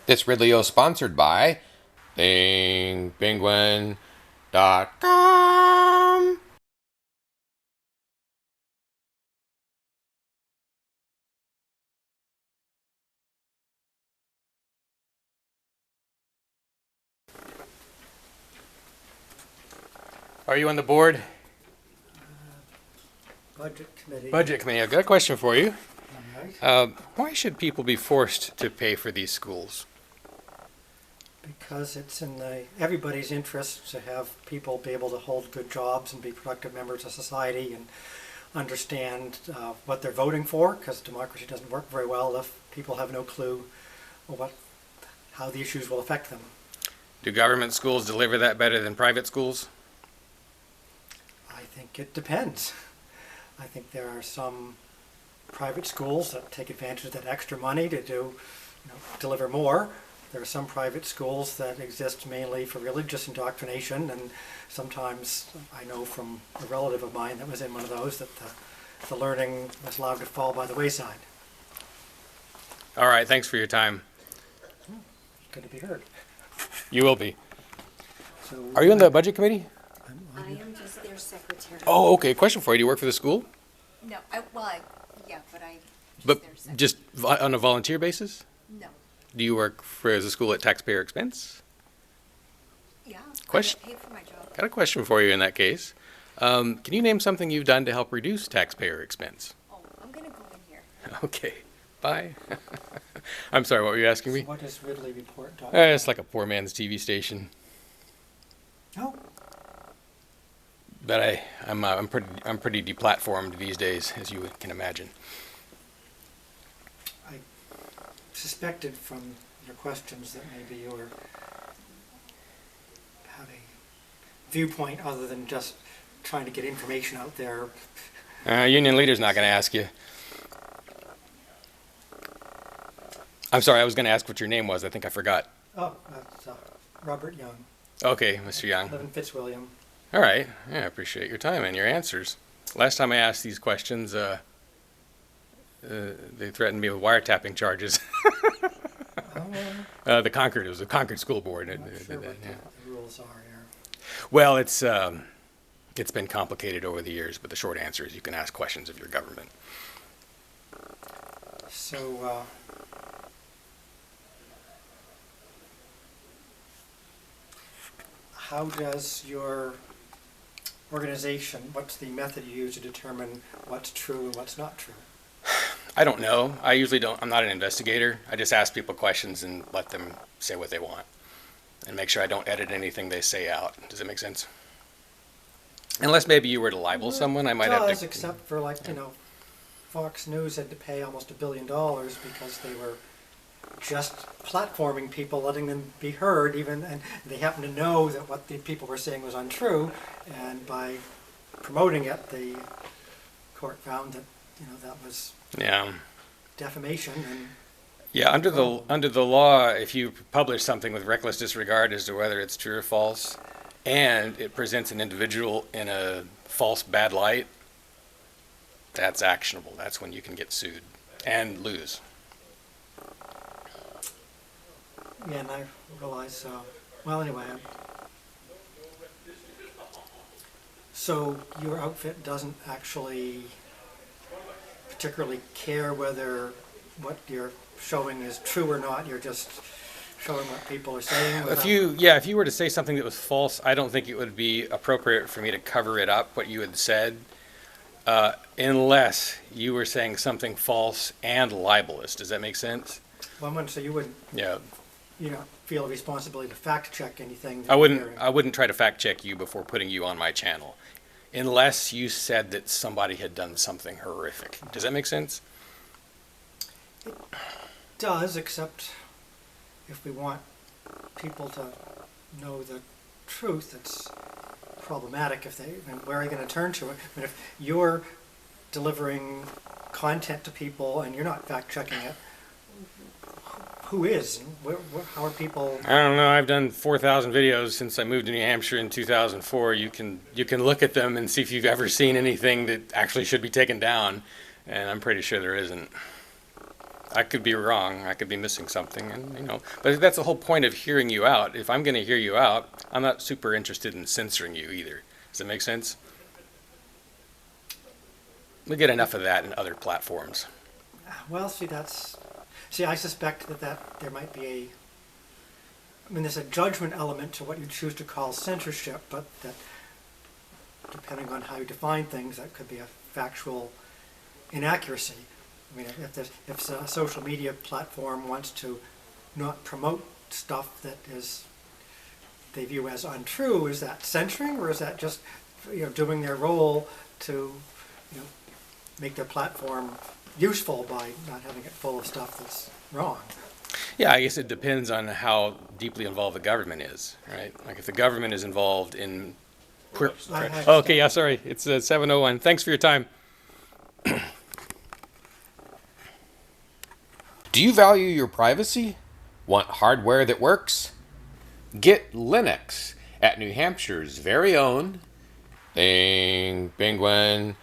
This Ridley sponsored by thingpenguin.com. Are you on the board? Budget committee. Budget committee. I've got a question for you. All right. Why should people be forced to pay for these schools? Because it's in everybody's interest to have people be able to hold good jobs and be productive members of society and understand what they're voting for, because democracy doesn't work very well if people have no clue how the issues will affect them. Do government schools deliver that better than private schools? I think it depends. I think there are some private schools that take advantage of that extra money to deliver more. There are some private schools that exist mainly for religious indoctrination, and sometimes I know from a relative of mine that was in one of those that the learning was allowed to fall by the wayside. All right, thanks for your time. Good to be heard. You will be. So, Are you on the budget committee? I am just their secretary. Oh, okay. Question for you. Do you work for the school? No, yeah, but I just But their secretary. just on a volunteer basis? No, Do you work for the school at taxpayer expense? yeah. Question- I get paid for my job. Got a question for you in that case. Can you name something you've done to help reduce taxpayer expense? Oh, I'm gonna go in here. Okay. Bye. I'm sorry, what were you asking me? what is Ridley Report? It's like a poor man's TV station. Oh, But I'm pretty deplatformed these days, as you can imagine. I suspected from your questions that maybe you were have a viewpoint other than just trying to get information out there. Union leader's not going to ask you. I'm sorry, I was going to ask what your name was. I think I forgot. Oh, that's Robert Young. Okay, Mr. I Young. live in Fitzwilliam. All right. Yeah, I appreciate your time and your answers. Last time I asked these questions, they threatened me with wiretapping charges. Oh, The Concord, it was the Concord School Board. I'm not sure what Yeah. the rules are here. Well, it's been complicated over the years, but the short answer is you can ask questions of your government. So, how does your organization, what's the method you use to determine what's true and what's not true? I don't know. I usually don't. I'm not an investigator. I just ask people questions and let them say what they want, and make sure I don't edit anything they say out. Does that make sense? Unless maybe you were to libel someone, I might have to. Except for Fox News had to pay almost $1 billion because they were just platforming people, letting them be heard, and they happened to know that what the people were saying was untrue, and by promoting it, the court found that that was Yeah. defamation. And Yeah. Under the law, if you publish something with reckless disregard as to whether it's true or false, and it presents an individual in a false bad light, that's actionable. That's when you can get sued and lose. yeah, and I realize. Well, anyway. So your outfit doesn't actually particularly care whether what you're showing is true or not. You're just showing what people are saying. If you were to say something that was false, I don't think it would be appropriate for me to cover it up, what you had said, unless you were saying something false and libelous. Does that make sense? Well, so you wouldn't, Yeah. feel a responsibility to fact check anything. that I you're hearing. wouldn't try to fact check you before putting you on my channel, unless you said that somebody had done something horrific. Does that make sense? Does, except if we want people to know the truth, it's problematic and where are you going to turn to it? I mean, if you're delivering content to people and you're not fact checking it, who is? And how are people? I don't know. I've done 4,000 videos since I moved to New Hampshire in 2004. You can look at them and see if you've ever seen anything that actually should be taken down, and I'm pretty sure there isn't. I could be wrong. I could be missing something, and but that's the whole point of hearing you out. If I'm going to hear you out, I'm not super interested in censoring you either. Does that make sense? We get enough of that in other platforms. Well, see, I suspect that there might be there's a judgment element to what you choose to call censorship, but that depending on how you define things, that could be a factual inaccuracy. I mean, if a social media platform wants to not promote stuff that they view as untrue, is that censoring, or is that just doing their role to make their platform useful by not having it full of stuff that's wrong? Yeah, I guess it depends on how deeply involved the government is, right? Like if the government is involved in... Okay, yeah, sorry. It's 7:01. Thanks for your time. Do you value your privacy? Want hardware that works? Get Linux at New Hampshire's very own penguin.com.